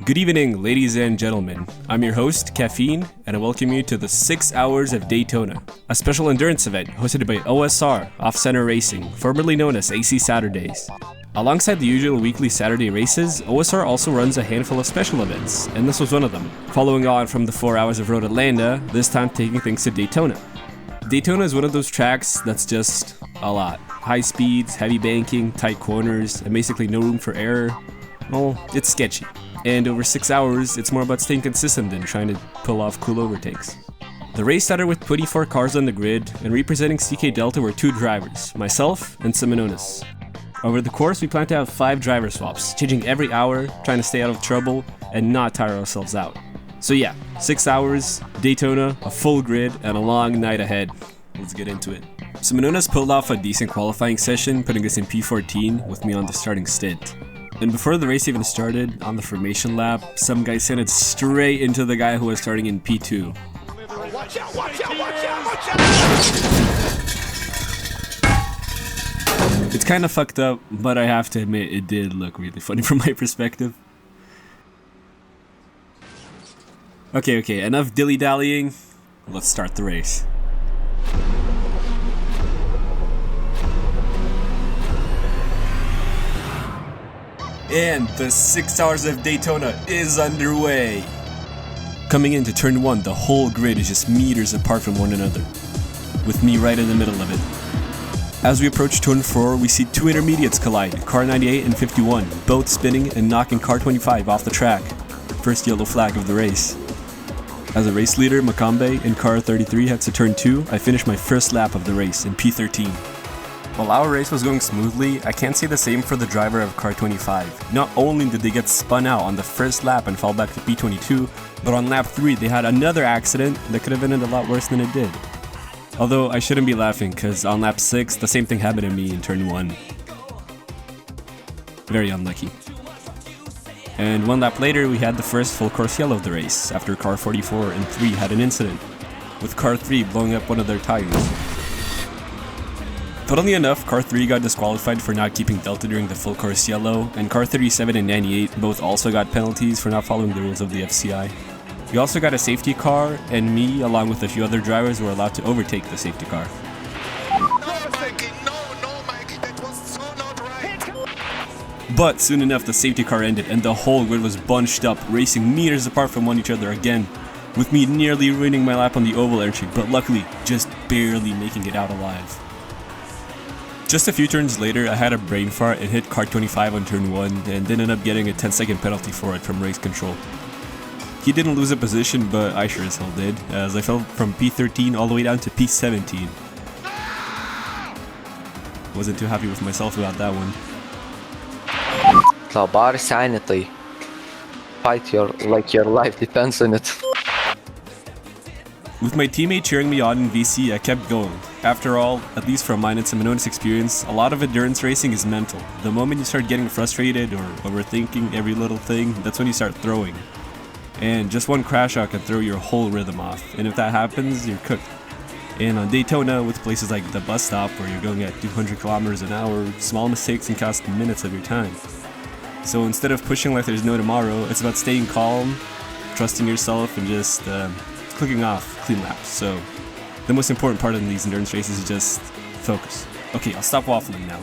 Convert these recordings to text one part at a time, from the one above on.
Good evening, ladies and gentlemen. I'm your host, Caffeine, and I welcome you to the 6 Hours of Daytona, a special endurance event hosted by OSR, Off-Center Racing, formerly known as AC Saturdays. Alongside the usual weekly Saturday races, OSR also runs a handful of special events, and this was one of them. Following on from the 4 hours of Road Atlanta, this time taking things to Daytona. Daytona is one of those tracks that's just a lot. High speeds, heavy banking, tight corners, and basically no room for error. Well, it's sketchy. And over 6 hours, it's more about staying consistent than trying to pull off cool overtakes. The race started with 24 cars on the grid, and representing CK Delta were 2 drivers, myself and Seminonis. Over the course, we plan to have 5 driver swaps, changing every hour, trying to stay out of trouble, and not tire ourselves out. So yeah, 6 hours, Daytona, a full grid, and a long night ahead. Let's get into it. Seminonis pulled off a decent qualifying session, putting us in P14 with me on the starting stint. And before the race even started, on the formation lap, some guy sent it straight into the guy who was starting in P2. Watch out, watch out, watch out, watch out! It's kind of fucked up, but I have to admit it did look really funny from my perspective. Okay, enough dilly-dallying. Let's start the race. And the 6 hours of Daytona is underway. Coming into turn 1, the whole grid is just meters apart from one another, with me right in the middle of it. As we approach turn 4, we see 2 intermediates collide, car 98 and 51, both spinning and knocking car 25 off the track. First yellow flag of the race. As a race leader, Makambe in car 33 heads to turn 2, I finished my first lap of the race in P13. While our race was going smoothly, I can't say the same for the driver of car 25. Not only did they get spun out on the first lap and fall back to P22, but on lap 3 they had another accident that could have ended a lot worse than it did. Although I shouldn't be laughing, cause on lap 6 the same thing happened to me in turn 1. Very unlucky. And 1 lap later we had the first full course yellow of the race, after car 44 and 3 had an incident, with car 3 blowing up one of their tires. Funnily enough, car 3 got disqualified for not keeping Delta during the full course yellow, and car 37 and 98 both also got penalties for not following the rules of the FCI. We also got a safety car, and me, along with a few other drivers, were allowed to overtake the safety car. But soon enough, the safety car ended, and the whole grid was bunched up, racing meters apart from one each other again, with me nearly ruining my lap on the oval entry, but luckily, just barely making it out alive. Just a few turns later, I had a brain fart and hit car 25 on turn 1 and ended up getting a 10-second penalty for it from race control. He didn't lose a position, but I sure as hell did, as I fell from P13 all the way down to P17. Wasn't too happy with myself about that one. Bar sanity. Fight like your life depends on it. With my teammate cheering me on in VC, I kept going. After all, at least from mine and Seminonis' experience, a lot of endurance racing is mental. The moment you start getting frustrated or overthinking every little thing, that's when you start throwing. And just one crash out can throw your whole rhythm off, and if that happens, you're cooked. And on Daytona, with places like the bus stop where you're going at 200 kilometers an hour, small mistakes can cost minutes of your time. So instead of pushing like there's no tomorrow, it's about staying calm, trusting yourself, and just clicking off clean laps. So the most important part in these endurance races is just focus. Okay, I'll stop waffling now.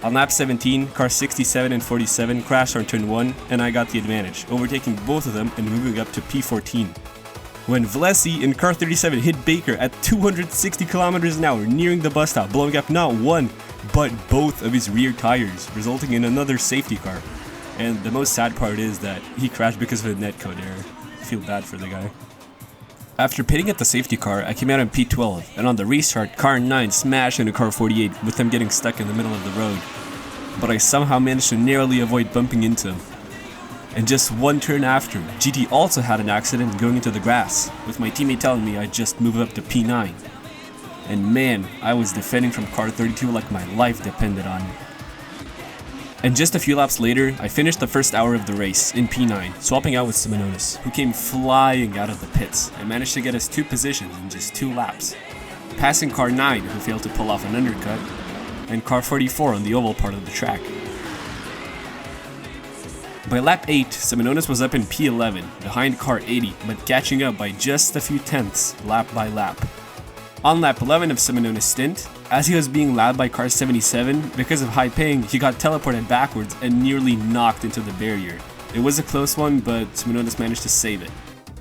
On lap 17, cars 67 and 47 crashed on turn 1, and I got the advantage, overtaking both of them and moving up to P14. When Vlesi in car 37 hit Baker at 260 kilometers an hour, nearing the bus stop, blowing up not one, but both of his rear tires, resulting in another safety car. And the most sad part is that he crashed because of a netcode error. I feel bad for the guy. After pitting at the safety car, I came out in P12, and on the restart, car 9 smashed into car 48, with them getting stuck in the middle of the road. But I somehow managed to narrowly avoid bumping into him. And just one turn after, GT also had an accident going into the grass, with my teammate telling me I'd just move up to P9. And man, I was defending from car 32 like my life depended on it. And just a few laps later, I finished the first hour of the race in P9, swapping out with Seminonis, who came flying out of the pits and managed to get us 2 positions in just 2 laps, passing car 9, who failed to pull off an undercut, and car 44 on the oval part of the track. By lap 8, Seminonis was up in P11, behind car 80, but catching up by just a few tenths, lap by lap. On lap 11 of Seminonis' stint, as he was being lapped by car 77, because of high ping, he got teleported backwards and nearly knocked into the barrier. It was a close one, but Seminonis managed to save it.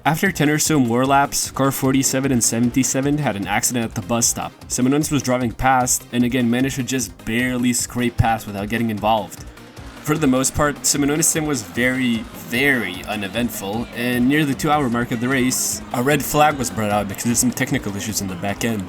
After 10 or so more laps, car 47 and 77 had an accident at the bus stop. Seminonis was driving past, and again managed to just barely scrape past without getting involved. For the most part, Seminonis' sim was very uneventful, and near the 2-hour mark of the race, a red flag was brought out because of some technical issues in the back end.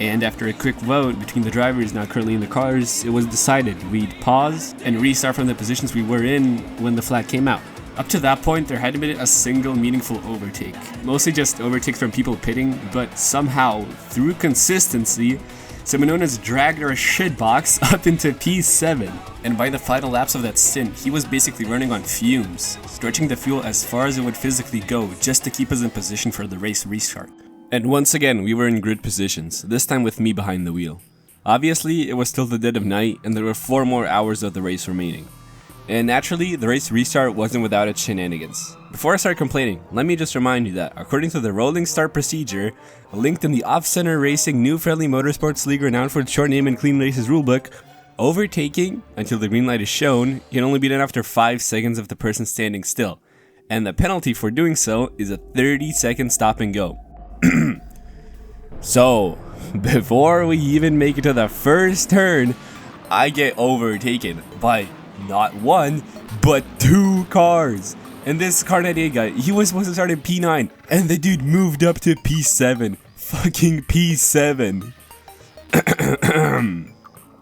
And after a quick vote between the drivers now currently in the cars, it was decided we'd pause and restart from the positions we were in when the flag came out. Up to that point, there hadn't been a single meaningful overtake, mostly just overtakes from people pitting, but somehow, through consistency, Seminonis dragged our shitbox up into P7, and by the final laps of that stint, he was basically running on fumes, stretching the fuel as far as it would physically go just to keep us in position for the race restart. And once again, we were in grid positions, this time with me behind the wheel. Obviously, it was still the dead of night, and there were 4 more hours of the race remaining. And naturally, the race restart wasn't without its shenanigans. Before I start complaining, let me just remind you that, according to the rolling start procedure, linked in the Off-Center Racing New Friendly Motorsports League renowned for its short name and clean races rulebook, overtaking, until the green light is shown, can only be done after 5 seconds of the person standing still. And the penalty for doing so is a 30-second stop and go. So, before we even make it to the first turn, I get overtaken by not 1, but 2 cars. And this car 98 guy, he was supposed to start at P9, and the dude moved up to P7. Fucking P7.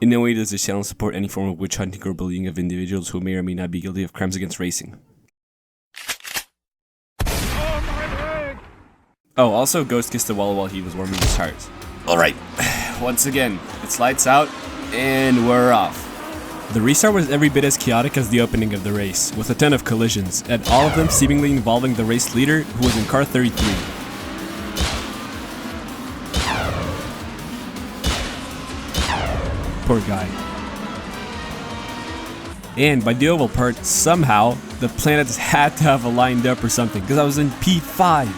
In no way does this channel support any form of witch hunting or bullying of individuals who may or may not be guilty of crimes against racing. Oh, also Ghost kissed the wall while he was warming his tires. Alright, once again, it's lights out, and we're off. The restart was every bit as chaotic as the opening of the race, with a ton of collisions, and all of them seemingly involving the race leader, who was in car 33. Poor guy. And by the oval part, somehow, the planets had to have aligned up or something, because I was in P5.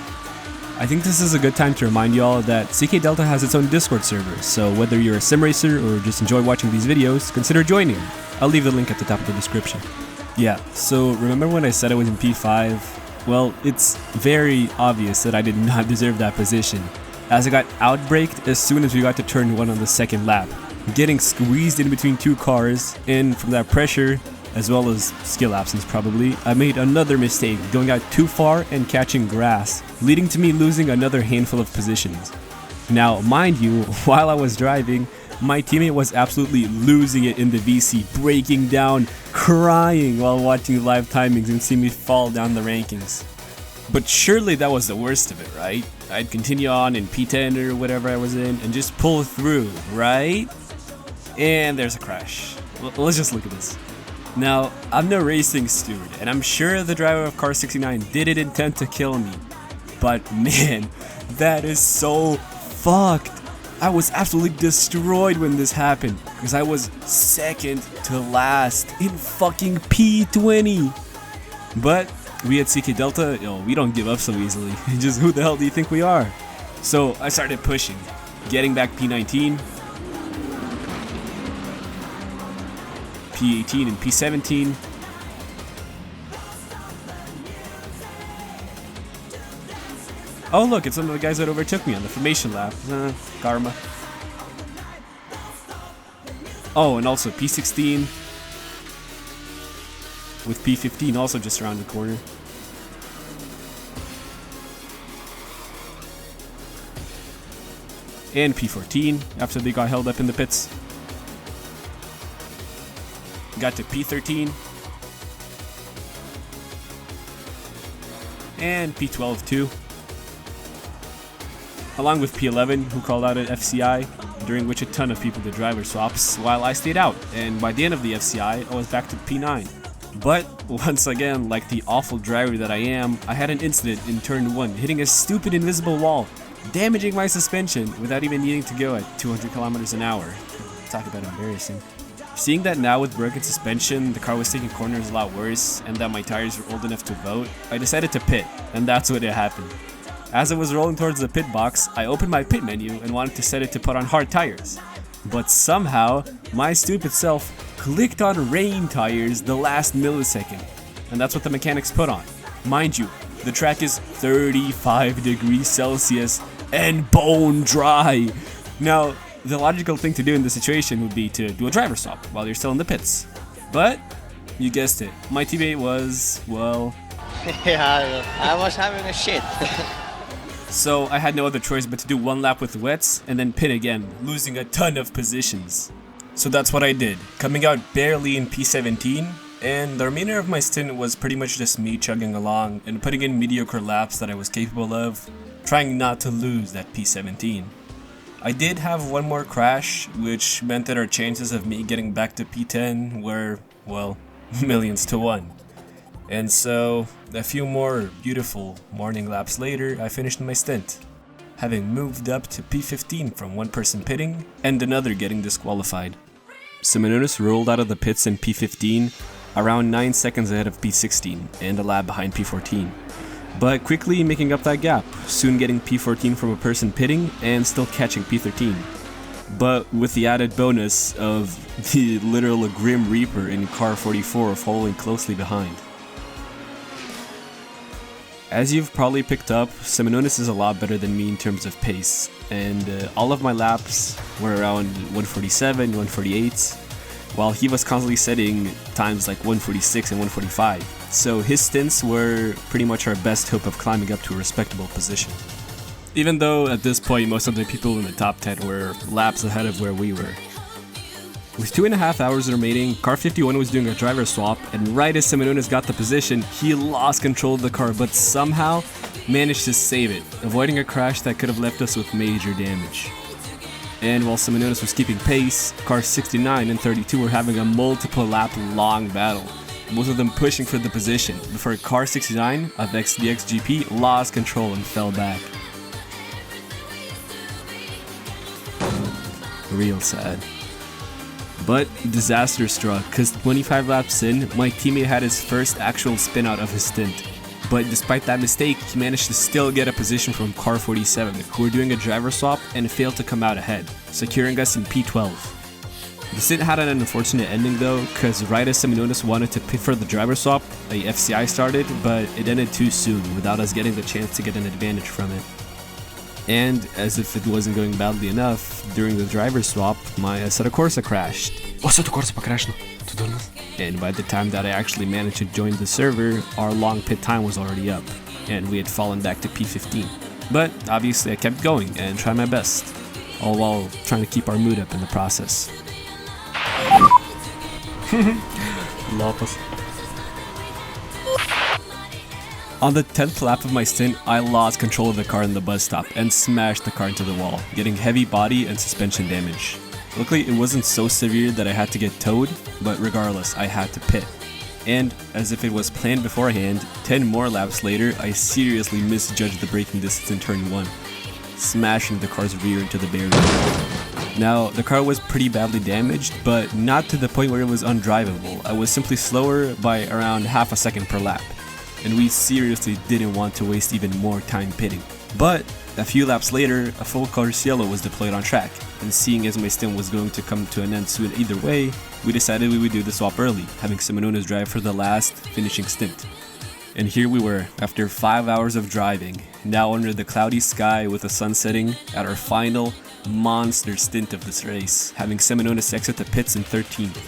I think this is a good time to remind you all that CK Delta has its own Discord server, so whether you're a sim racer or just enjoy watching these videos, consider joining. I'll leave the link at the top of the description. Yeah, so remember when I said I was in P5? Well, it's very obvious that I did not deserve that position, as I got outbraked as soon as we got to turn 1 on the second lap, getting squeezed in between 2 cars, and from that pressure, as well as skill absence probably, I made another mistake, going out too far and catching grass, leading to me losing another handful of positions. Now, mind you, while I was driving, my teammate was absolutely losing it in the VC, breaking down, crying while watching live timings and seeing me fall down the rankings. But surely that was the worst of it, right? I'd continue on in P10 or whatever I was in and just pull through, right? And there's a crash. Let's just look at this. Now, I'm no racing steward, and I'm sure the driver of car 69 didn't intend to kill me. But man, that is so fucked. I was absolutely destroyed when this happened, because I was second to last in fucking P20. But we at CK Delta, we don't give up so easily. Just who the hell do you think we are? So I started pushing, getting back P19, P18 and P17. Oh look, it's one of the guys that overtook me on the formation lap. Karma. Oh, and also P16 with P15 also just around the corner. And P14 after they got held up in the pits. Got to P13 and P12 too, along with P11, who called out an FCI, during which a ton of people did driver swaps while I stayed out, and by the end of the FCI I was back to P9. But once again, like the awful driver that I am, I had an incident in turn 1, hitting a stupid invisible wall, damaging my suspension without even needing to go at 200 kilometers an hour. Talk about embarrassing. Seeing that now with broken suspension, the car was taking corners a lot worse, and that my tires were old enough to vote, I decided to pit, and that's what happened. As I was rolling towards the pit box, I opened my pit menu and wanted to set it to put on hard tires. But somehow, my stupid self clicked on rain tires the last millisecond, and that's what the mechanics put on. Mind you, the track is 35 degrees Celsius and bone dry. Now, the logical thing to do in this situation would be to do a driver swap while you're still in the pits. But, you guessed it, my teammate was, well... Yeah, I was having a shit. So I had no other choice but to do one lap with wets and then pit again, losing a ton of positions. So that's what I did, coming out barely in P17, and the remainder of my stint was pretty much just me chugging along and putting in mediocre laps that I was capable of, trying not to lose that P17. I did have one more crash, which meant that our chances of me getting back to P10 were, well, millions to one. And so, a few more beautiful morning laps later, I finished my stint, having moved up to P15 from one person pitting and another getting disqualified. Seminonis rolled out of the pits in P15, around 9 seconds ahead of P16 and a lap behind P14, but quickly making up that gap, soon getting P14 from a person pitting and still catching P13. But with the added bonus of the literal Grim Reaper in car 44 following closely behind. As you've probably picked up, Seminonis is a lot better than me in terms of pace, and all of my laps were around 147, 148, while he was constantly setting times like 146 and 145, so his stints were pretty much our best hope of climbing up to a respectable position. Even though at this point most of the people in the top 10 were laps ahead of where we were. With 2.5 hours remaining, car 51 was doing a driver swap, and right as Seminonis got the position, he lost control of the car but somehow managed to save it, avoiding a crash that could have left us with major damage. And while Seminonis was keeping pace, cars 69 and 32 were having a multiple lap long battle, most of them pushing for the position, before car 69 of XDXGP lost control and fell back. Real sad. But disaster struck, cause 25 laps in, my teammate had his first actual spin out of his stint. But despite that mistake, he managed to still get a position from car 47, who were doing a driver swap and failed to come out ahead, securing us in P12. The stint had an unfortunate ending though, cause right as Seminonis wanted to pit for the driver swap, a FCI started, but it ended too soon without us getting the chance to get an advantage from it. And, as if it wasn't going badly enough, during the driver swap, my Assetto Corsa crashed. Assetto Corsa pakrasno. Tu durnas. And by the time that I actually managed to join the server, our long pit time was already up, and we had fallen back to P15. But, obviously I kept going and tried my best, all while trying to keep our mood up in the process. Lopez. On the 10th lap of my stint, I lost control of the car in the bus stop and smashed the car into the wall, getting heavy body and suspension damage. Luckily, it wasn't so severe that I had to get towed, but regardless, I had to pit. And, as if it was planned beforehand, 10 more laps later, I seriously misjudged the braking distance in turn 1, smashing the car's rear into the barrier. Now, the car was pretty badly damaged, but not to the point where it was undrivable. I was simply slower by around half a second per lap, and we seriously didn't want to waste even more time pitting. But a few laps later, a full color cielo was deployed on track, and seeing as my stint was going to come to an end soon either way, we decided we would do the swap early, having Seminonis drive for the last finishing stint. And here we were, after 5 hours of driving, now under the cloudy sky with the sun setting, at our final monster stint of this race, having Seminonis exit the pits in 13th.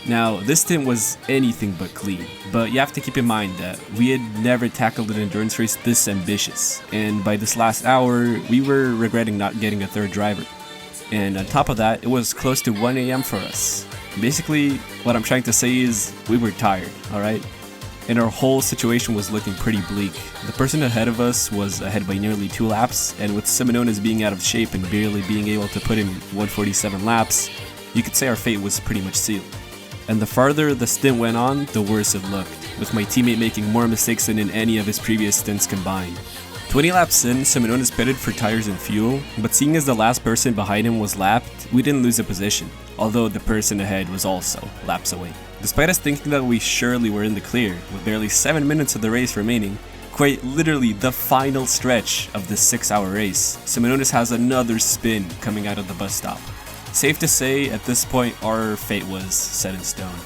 Now, this stint was anything but clean, but you have to keep in mind that we had never tackled an endurance race this ambitious, and by this last hour, we were regretting not getting a third driver. And on top of that, it was close to 1 AM for us. Basically, what I'm trying to say is, we were tired, alright? And our whole situation was looking pretty bleak. The person ahead of us was ahead by nearly 2 laps, and with Seminonis being out of shape and barely being able to put in 147 laps, you could say our fate was pretty much sealed. And the farther the stint went on, the worse it looked, with my teammate making more mistakes than in any of his previous stints combined. 20 laps in, Seminones pitted for tires and fuel, but seeing as the last person behind him was lapped, we didn't lose a position, although the person ahead was also laps away. Despite us thinking that we surely were in the clear, with barely 7 minutes of the race remaining, quite literally the final stretch of this 6-hour race, Seminones has another spin coming out of the bus stop. Safe to say, at this point, our fate was set in stone.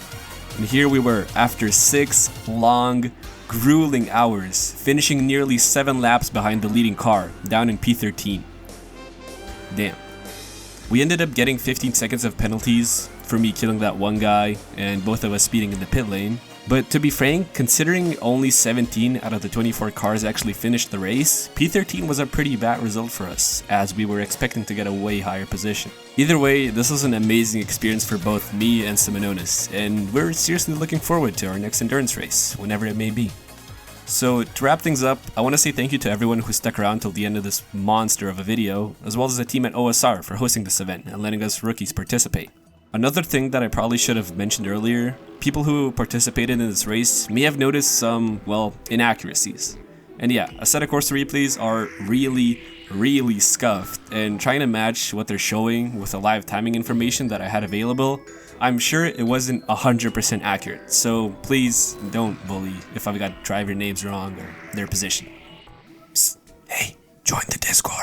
And here we were, after 6 long, grueling hours, finishing nearly 7 laps behind the leading car, down in P13. Damn. We ended up getting 15 seconds of penalties for me killing that one guy and both of us speeding in the pit lane. But to be frank, considering only 17 out of the 24 cars actually finished the race, P13 was a pretty bad result for us, as we were expecting to get a way higher position. Either way, this was an amazing experience for both me and Seminones, and we're seriously looking forward to our next endurance race, whenever it may be. So to wrap things up, I want to say thank you to everyone who stuck around till the end of this monster of a video, as well as the team at OSR for hosting this event and letting us rookies participate. Another thing that I probably should have mentioned earlier, people who participated in this race may have noticed some, well, inaccuracies. And yeah, a set of course replays are really scuffed, and trying to match what they're showing with the live timing information that I had available, I'm sure it wasn't 100% accurate, so please don't bully if I've got driver names wrong or their position. Psst, hey, join the Discord.